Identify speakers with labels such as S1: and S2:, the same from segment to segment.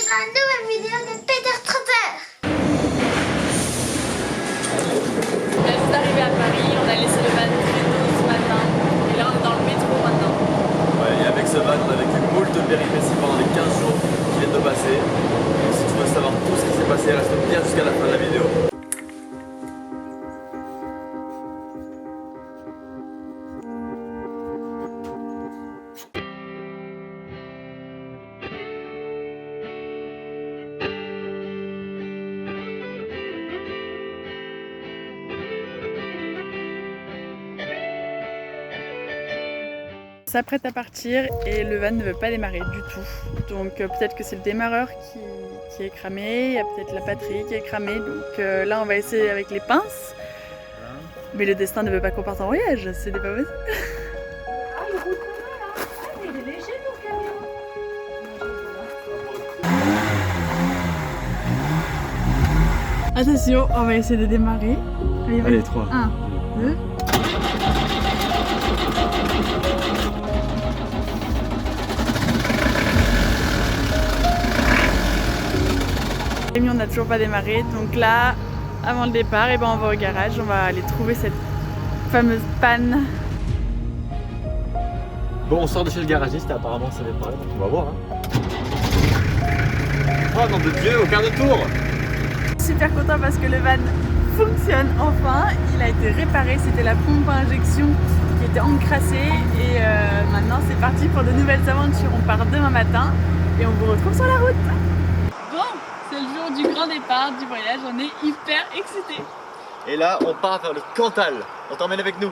S1: sur la nouvelle vidéo de Peter Trotter.
S2: On est juste arrivé à Paris, on a laissé le van très tôt ce matin et là on est dans le métro maintenant.
S3: Ouais, et avec ce van on a vécu moult péripéties pendant les 15 jours qui viennent de passer. Donc si tu veux savoir tout ce qui s'est passé, reste bien jusqu'à la fin de la vidéo.
S2: S'apprête à partir et le van ne veut pas démarrer du tout. Donc peut-être que c'est le démarreur qui est cramé, il y a peut-être la batterie qui est cramée. Donc là on va essayer avec les pinces. Mais le destin ne veut pas qu'on parte en voyage, c'est pas possible.
S1: Ah, il roule comment là? Ah, il est léger ton camion.
S2: Attention, on va essayer de démarrer.
S3: Allez, 3.
S2: 1, 2. Le camion n'a toujours pas démarré, donc là, avant le départ, on va au garage, on va aller trouver cette fameuse panne.
S3: Bon, on sort de chez le garagiste et apparemment ça démarre, donc on va voir. Oh nom de Dieu, au quart de tour!
S2: Super content parce que le van fonctionne enfin, il a été réparé, c'était la pompe à injection qui était encrassée et maintenant c'est parti pour de nouvelles aventures. On part demain matin et on vous retrouve sur la route. Bon, c'est le jour du grand départ du voyage, on est hyper excités.
S3: Et là, on part vers le Cantal. On t'emmène avec nous.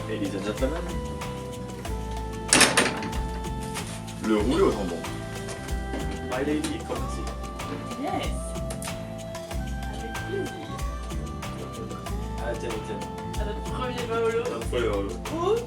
S3: Ladies and gentlemen, le roulé au jambon. My lady, comme ici.
S2: Yes, avec plaisir.
S3: Ah tiens, tiens.
S2: À notre premier Paolo. Ouh.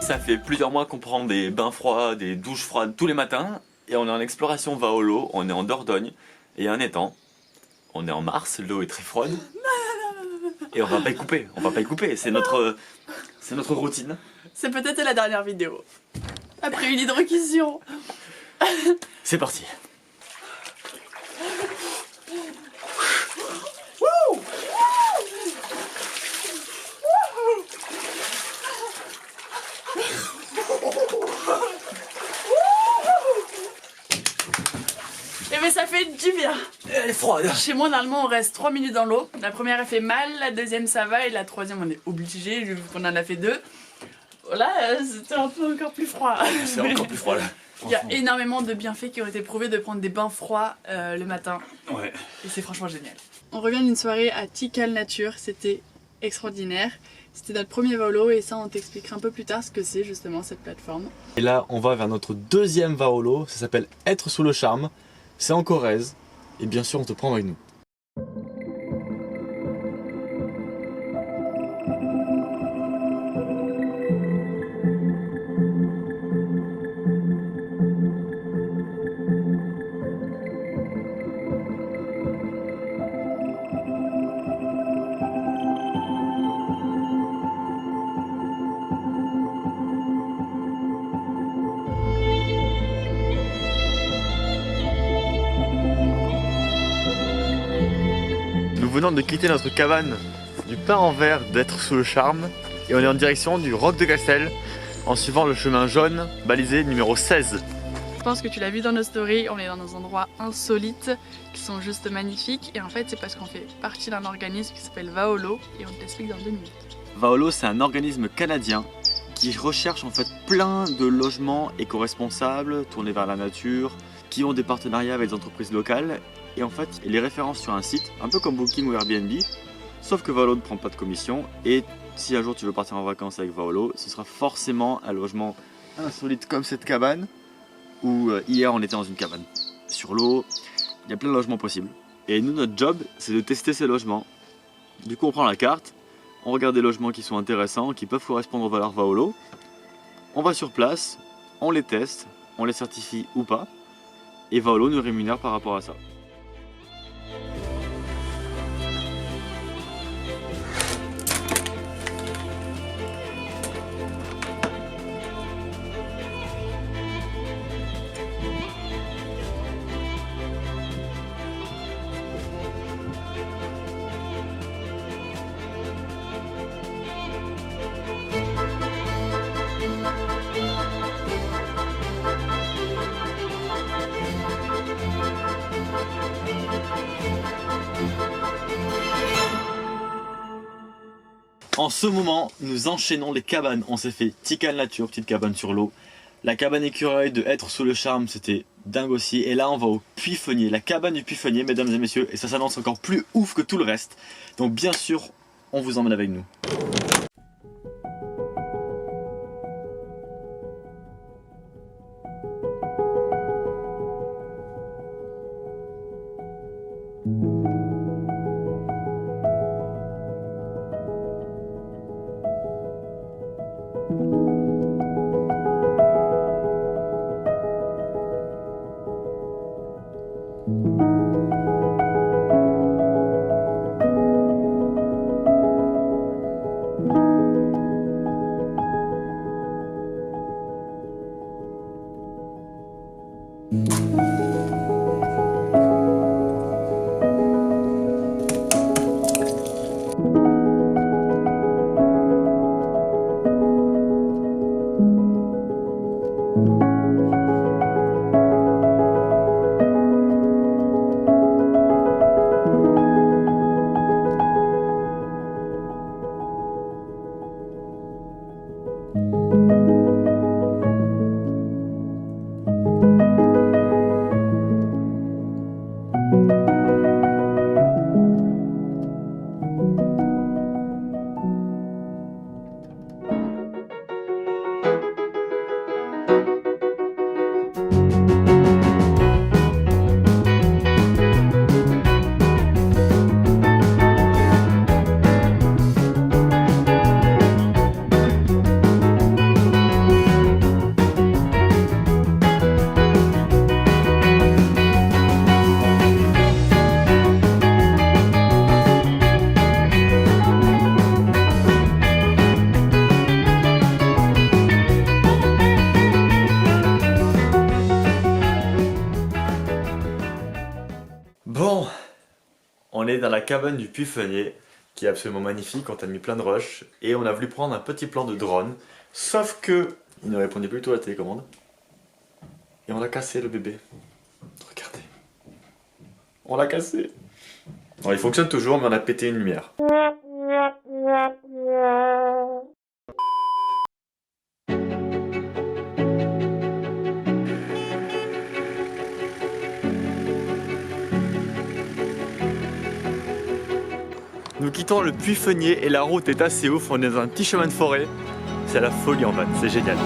S3: Ça fait plusieurs mois qu'on prend des bains froids, des douches froides tous les matins et on est en exploration Vaolo, on est en Dordogne et un étang. On est en mars, l'eau est très froide et on va pas y couper, c'est notre routine.
S2: C'est peut-être la dernière vidéo. Après une hydrocution.
S3: C'est parti.
S2: Et mais ça fait du bien.
S3: Elle est froide.
S2: Chez moi normalement on reste 3 minutes dans l'eau. La première elle fait mal, la deuxième ça va et la troisième on est obligé vu qu'on en a fait 2. Là c'était encore plus froid.
S3: C'est encore plus froid là.
S2: Il y a énormément de bienfaits qui ont été prouvés de prendre des bains froids le matin.
S3: Ouais.
S2: Et c'est franchement génial. On revient d'une soirée à Tikal Nature, c'était extraordinaire. C'était notre premier Vaolo et ça on t'expliquera un peu plus tard ce que c'est justement cette plateforme.
S3: Et là on va vers notre deuxième Vaolo, ça s'appelle Être sous le charme. C'est en Corrèze et bien sûr on te prend avec nous. venons de quitter notre cabane du pain en verre d'être sous le charme et on est en direction du Roc de Castel en suivant le chemin jaune balisé numéro 16.
S2: Je pense que tu l'as vu dans nos stories, on est dans des endroits insolites qui sont juste magnifiques et en fait c'est parce qu'on fait partie d'un organisme qui s'appelle Vaolo et on t'explique dans 2 minutes.
S3: Vaolo, c'est un organisme canadien qui recherche en fait plein de logements éco-responsables, tournés vers la nature, qui ont des partenariats avec des entreprises locales et en fait il les référence sur un site, un peu comme Booking ou Airbnb, sauf que Vaolo ne prend pas de commission et si un jour tu veux partir en vacances avec Vaolo, ce sera forcément un logement insolite comme cette cabane où hier on était dans une cabane sur l'eau, il y a plein de logements possibles. Et nous notre job c'est de tester ces logements. Du coup on prend la carte, on regarde des logements qui sont intéressants, qui peuvent correspondre aux valeurs Vaolo. On va sur place, on les teste, on les certifie ou pas. Et Vaolo nous rémunère par rapport à ça. En ce moment, nous enchaînons les cabanes. On s'est fait Tikal Nature, petite cabane sur l'eau. La cabane écureuil de Être sous le charme, c'était dingue aussi. Et là, on va au Puy-Feunier, la cabane du Puy-Feunier, mesdames et messieurs. Et ça s'annonce encore plus ouf que tout le reste. Donc bien sûr, on vous emmène avec nous. Bon, on est dans la cabane du Puy-Feunier qui est absolument magnifique, on a mis plein de roches et on a voulu prendre un petit plan de drone, sauf que il ne répondait plus du tout à la télécommande et on l'a cassé le bébé. Regardez, on l'a cassé. Alors, il fonctionne toujours mais on a pété une lumière. Nous quittons le Puy-Feunier et la route est assez ouf, on est dans un petit chemin de forêt. C'est la folie en fait, c'est génial.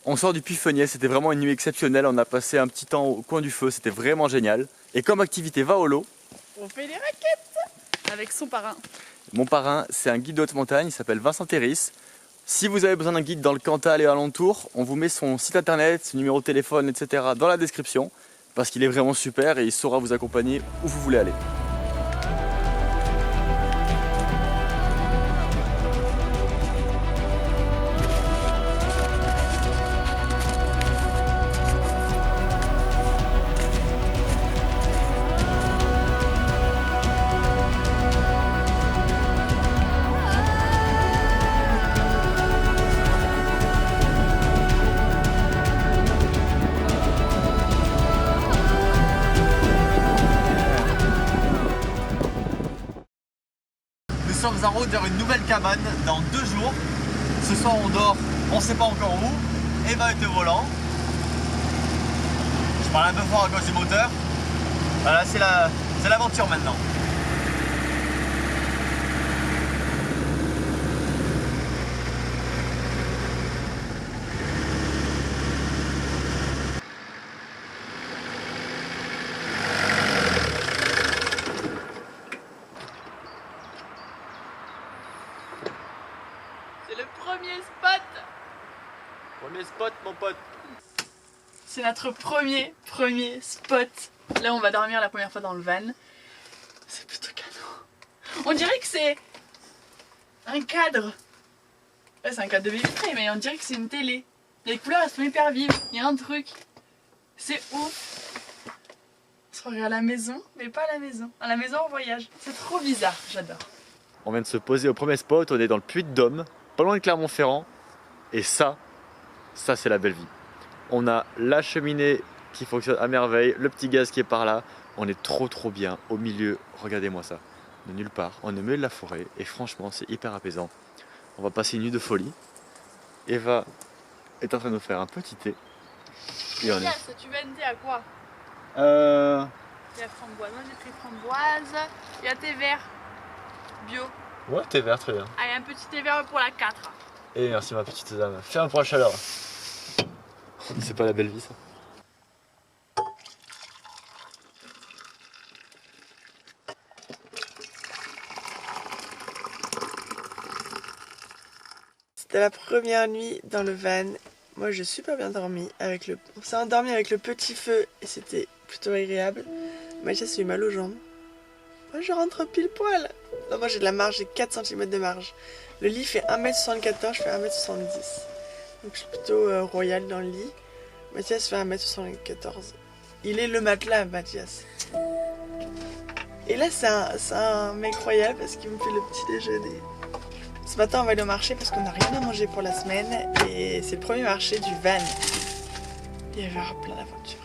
S3: On sort du Puy-Feunier, c'était vraiment une nuit exceptionnelle, on a passé un petit temps au coin du feu, c'était vraiment génial. Et comme activité Vaolo,
S2: on fait des raquettes avec son parrain.
S3: Mon parrain, c'est un guide de haute montagne, il s'appelle Vincent Terris. Si vous avez besoin d'un guide dans le Cantal et alentour, on vous met son site internet, son numéro de téléphone, etc. dans la description, parce qu'il est vraiment super et il saura vous accompagner où vous voulez aller.
S4: sommes en route vers une nouvelle cabane dans 2 jours. Ce soir on dort, on sait pas encore où. Eva est au volant. Je parle un peu fort à cause du moteur. Voilà, c'est l'aventure maintenant.
S2: C'est le premier spot.
S4: Premier spot mon pote.
S2: C'est notre premier spot. Là on va dormir la première fois dans le van. C'est plutôt canon. On dirait que c'est un cadre. Ouais, c'est un cadre de baby tray, mais on dirait que c'est une télé. Les couleurs elles sont hyper vives. Il y a un truc. C'est ouf. On se regarde à la maison, mais pas à la maison. À la maison en voyage. C'est trop bizarre, j'adore.
S4: On vient de se poser au premier spot, on est dans le Puy-de-Dôme, pas loin de Clermont-Ferrand. Et ça c'est la belle vie. On a la cheminée qui fonctionne à merveille, le petit gaz qui est par là. On est trop bien au milieu, regardez-moi ça. De nulle part, on est au milieu de la forêt et franchement c'est hyper apaisant. On va passer une nuit de folie. Eva est en train de nous faire un petit thé. Et on est...
S2: Yes, tu veux un thé à quoi? Il y a framboise, moi j'ai pris framboise. Il y a thé vert bio.
S4: Ouais, thé vert, très bien.
S2: Allez, un petit thé vert pour la 4.
S4: Et merci ma petite dame. Ferme pour la chaleur. C'est pas la belle vie ça.
S5: C'était la première nuit dans le van. Moi j'ai super bien dormi. On s'est endormi avec le petit feu et c'était plutôt agréable. Mathias a eu mal aux jambes. Moi je rentre pile poil. Non, moi j'ai de la marge, j'ai 4 cm de marge. Le lit fait 1m74, je fais 1m70. Donc je suis plutôt royal dans le lit. Mathias fait 1m74. Il est le matelas, Mathias. Et là c'est un mec royal parce qu'il me fait le petit déjeuner. Ce matin on va aller au marché parce qu'on n'a rien à manger pour la semaine. Et c'est le premier marché du van. Il va y avoir plein d'aventures.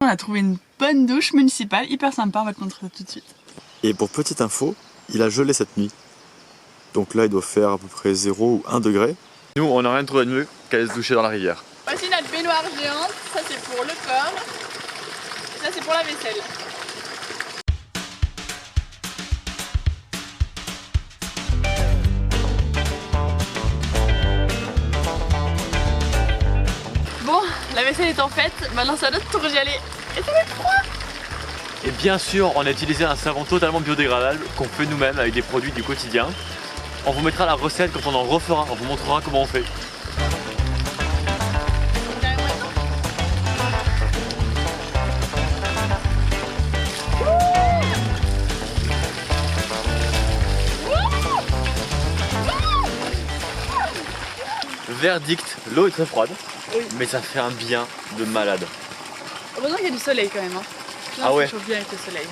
S2: On a trouvé une bonne douche municipale, hyper sympa, on va te montrer ça tout de suite.
S4: Et pour petite info, il a gelé cette nuit. Donc là il doit faire à peu près 0 ou 1 degré. Nous on n'a rien trouvé de mieux qu'aller se doucher dans la rivière.
S2: Voici notre baignoire géante, ça c'est pour le corps, et ça c'est pour la vaisselle. Bon, la vaisselle est en fait, maintenant c'est à notre tour d'y aller. Et ça va être froid.
S4: Et bien sûr on a utilisé un savon totalement biodégradable qu'on fait nous-mêmes avec des produits du quotidien. On vous mettra la recette quand on en refera, on vous montrera comment on fait. Verdict, l'eau est très froide,
S2: Oui.
S4: mais ça fait un bien de malade.
S2: Heureusement qu'il y a du soleil quand même. Hein. Là,
S4: Ah ouais.
S2: ça chauffe bien avec le soleil.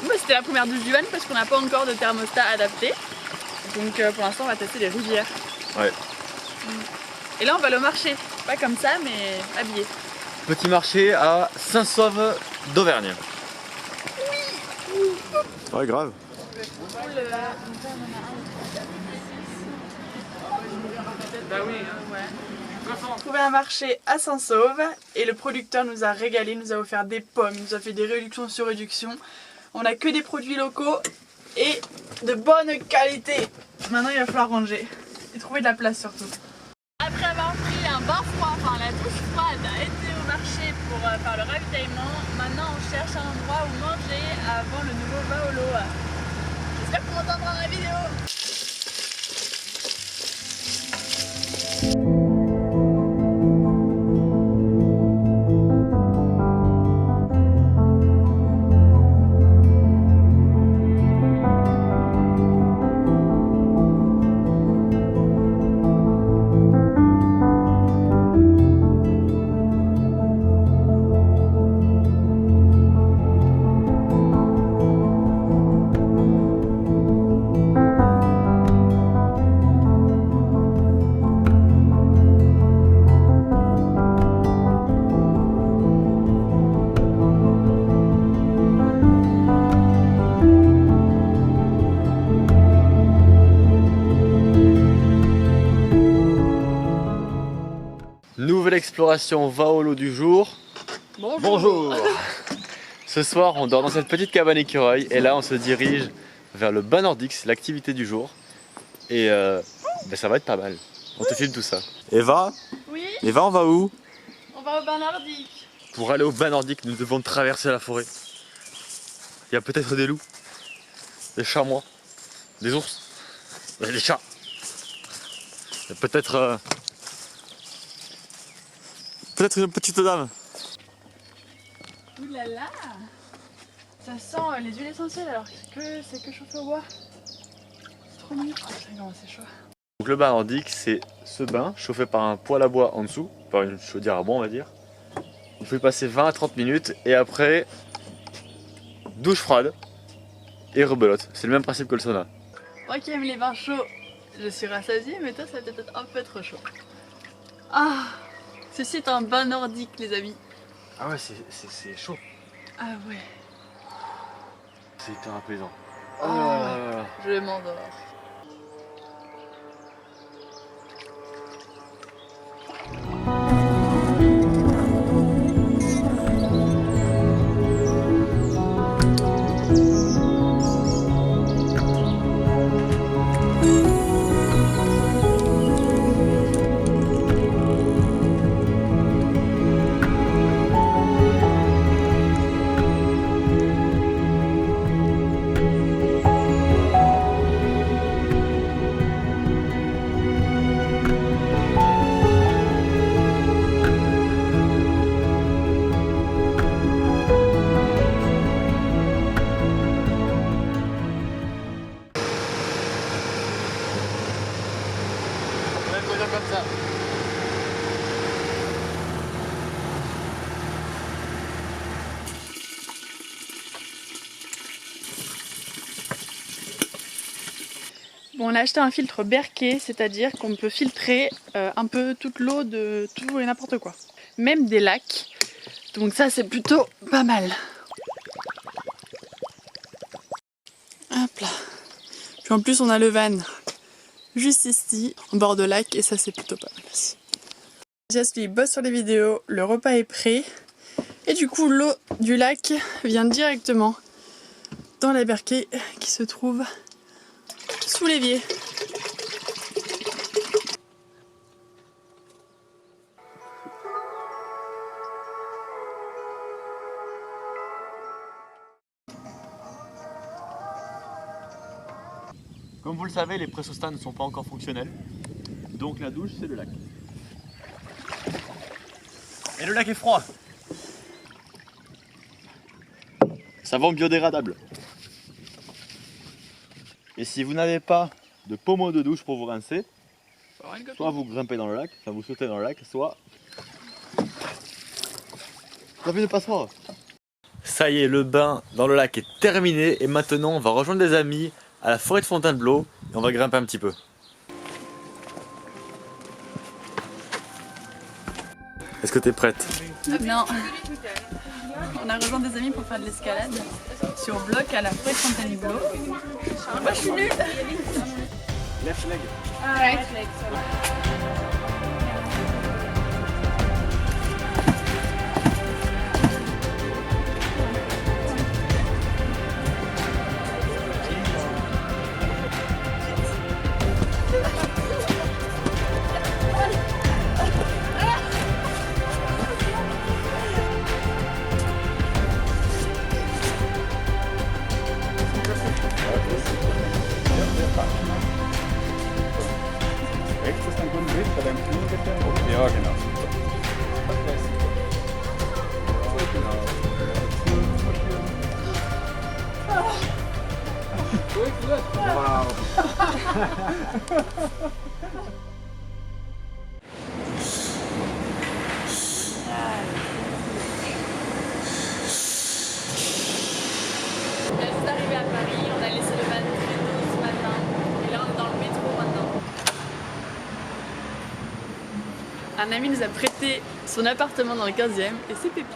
S2: Moi c'était la première douche du van parce qu'on n'a pas encore de thermostat adapté. Donc pour l'instant on va tester les rivières.
S4: Ouais.
S2: Et là on va aller au marché. Pas comme ça mais habillé.
S4: Petit marché à Saint-Sauve d'Auvergne. Ouais, grave.
S2: Bah oui, ouais. On a trouvé un marché à Saint-Sauve et le producteur nous a régalé, nous a offert des pommes, il nous a fait des réductions sur réduction. On a que des produits locaux et de bonne qualité. Maintenant il va falloir ranger et trouver de la place surtout. Après avoir pris un bain froid, enfin la douche froide, été au marché pour faire le ravitaillement, maintenant on cherche un endroit où manger avant le nouveau Vaolo. J'espère qu'on m'entendra dans la vidéo.
S4: Nouvelle exploration Vaolo du jour. Bonjour. Ce soir, on dort dans cette petite cabane écureuil et là, on se dirige vers le bain nordique, c'est l'activité du jour. Et ça va être pas mal. On te filme tout ça. Eva,
S2: Oui,
S4: on va où?
S2: on va au bain nordique.
S4: Pour aller au bain nordique, nous devons traverser la forêt. Il y a peut-être des loups, des chamois, des ours, des chats. Il y a peut-être une petite dame.
S2: Ouh là là, ça sent les huiles essentielles alors c'est que chauffé au bois. C'est trop mignon. Oh, putain, comment c'est chaud.
S4: Donc le bain nordique, c'est ce bain chauffé par un poêle à bois en dessous, par une chaudière à bois on va dire. Il faut y passer 20 à 30 minutes et après douche froide et rebelote. C'est le même principe que le sauna.
S2: Moi qui aime les bains chauds, je suis rassasiée, mais toi ça va peut-être être un peu trop chaud. Ah, ceci est un bain nordique les amis.
S4: Ah ouais, c'est chaud.
S2: Ah ouais,
S4: C'est hyper apaisant.
S2: je m'endors.
S4: Comme ça.
S2: Bon, on a acheté un filtre Berkey, c'est-à-dire qu'on peut filtrer un peu toute l'eau de tout et n'importe quoi. Même des lacs. Donc ça c'est plutôt pas mal. Hop là. Puis en plus on a le van juste ici, en bord de lac, et ça c'est plutôt pas mal aussi. Jess lui bosse sur les vidéos, le repas est prêt. Et du coup l'eau du lac vient directement dans la Berkey qui se trouve sous l'évier.
S4: Comme vous le savez, les pressostats ne sont pas encore fonctionnels. Donc la douche, c'est le lac. Et le lac est froid. Savon biodégradable. Et si vous n'avez pas de pommeau de douche pour vous rincer, soit vous grimpez dans le lac, enfin vous sautez dans le lac, soit vous avez une passoire. Ça y est, le bain dans le lac est terminé et maintenant on va rejoindre des amis à la forêt de Fontainebleau et on va grimper un petit peu. Est-ce que tu es prête?
S2: Non. On a rejoint des amis pour faire de l'escalade sur bloc à la forêt de Fontainebleau. Moi je suis nulle.
S4: Left leg.
S2: Ouais.
S6: Ja, genau. Wow.
S2: On est juste arrivé à Paris, on a laissé le van très tôt ce matin et là on est dans le métro maintenant. Un ami nous a prêté son appartement dans le 15e et c'est pépite.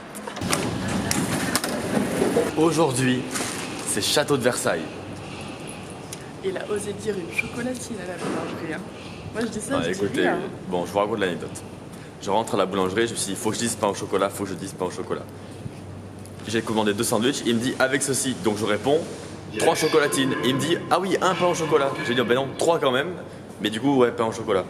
S4: Aujourd'hui, c'est Château de Versailles.
S2: Il a osé dire une chocolatine à la boulangerie. Hein. Moi je dis ça, je dis
S3: Écoutez,
S2: rien.
S3: bon, je vous raconte l'anecdote. Je rentre à la boulangerie, je me suis dit, faut que je dise pain au chocolat, faut que je dise pain au chocolat. J'ai commandé 2 sandwichs, il me dit avec ceci. Donc je réponds 3 chocolatines. Et il me dit ah oui, un pain au chocolat. J'ai dit oh, ben non, 3 quand même. Mais du coup, ouais, pain au chocolat.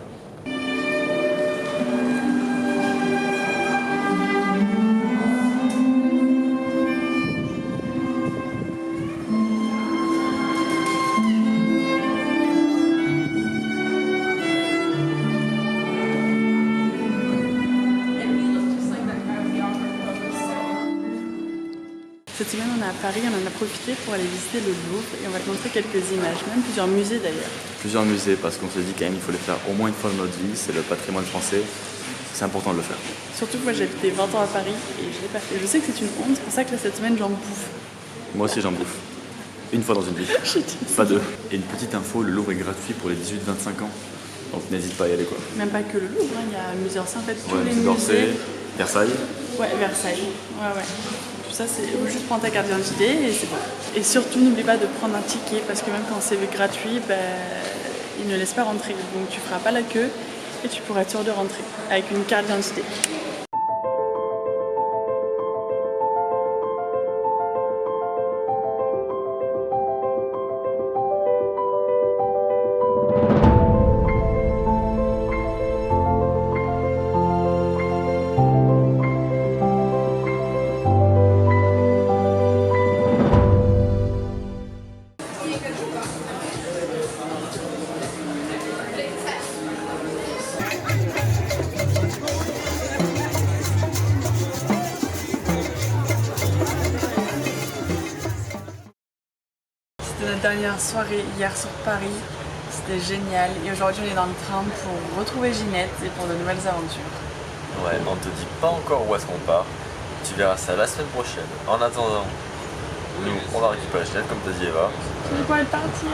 S2: Cette semaine, on est à Paris, on en a profité pour aller visiter le Louvre et on va te montrer quelques images, même plusieurs musées d'ailleurs.
S3: Plusieurs musées parce qu'on se dit quand même il faut les faire au moins une fois de notre vie. C'est le patrimoine français. C'est important de le faire.
S2: Surtout que moi j'ai habité 20 ans à Paris et je l'ai pas fait. Je sais que c'est une honte, c'est pour ça que là, cette semaine j'en bouffe.
S3: Moi aussi j'en bouffe. Une fois dans une vie. Pas 2. Et une petite info, le Louvre est gratuit pour les 18-25 ans. Donc n'hésite pas à y aller quoi.
S2: Même pas que le Louvre, hein. Il y a le musée d'Orsay, en fait, tous
S3: Ouais,
S2: les
S3: musée d'Orsay,
S2: musées.
S3: Versailles.
S2: Ouais, Versailles. Ouais. Tout ça, c'est juste prendre ta carte d'identité et c'est bon. Et surtout, n'oublie pas de prendre un ticket parce que même quand c'est gratuit, ils ne laissent pas rentrer. Donc tu feras pas la queue et tu pourras être sûr de rentrer avec une carte d'identité. C'était notre dernière soirée hier sur Paris, c'était génial et aujourd'hui on est dans le train pour retrouver Ginette et pour de nouvelles aventures.
S3: Ouais, on te dit pas encore où est-ce qu'on part. Tu verras ça la semaine prochaine. En attendant, nous on va récupérer Ginette comme t'as dit Eva.
S2: Tu veux pas être partir?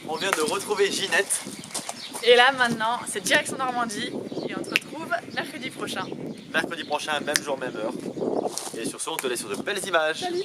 S3: On vient de retrouver Ginette.
S2: Et là maintenant c'est direction Normandie et on se retrouve mercredi prochain.
S3: Mercredi prochain, même jour, même heure. Et sur ce, on te laisse sur de belles images.
S2: Salut.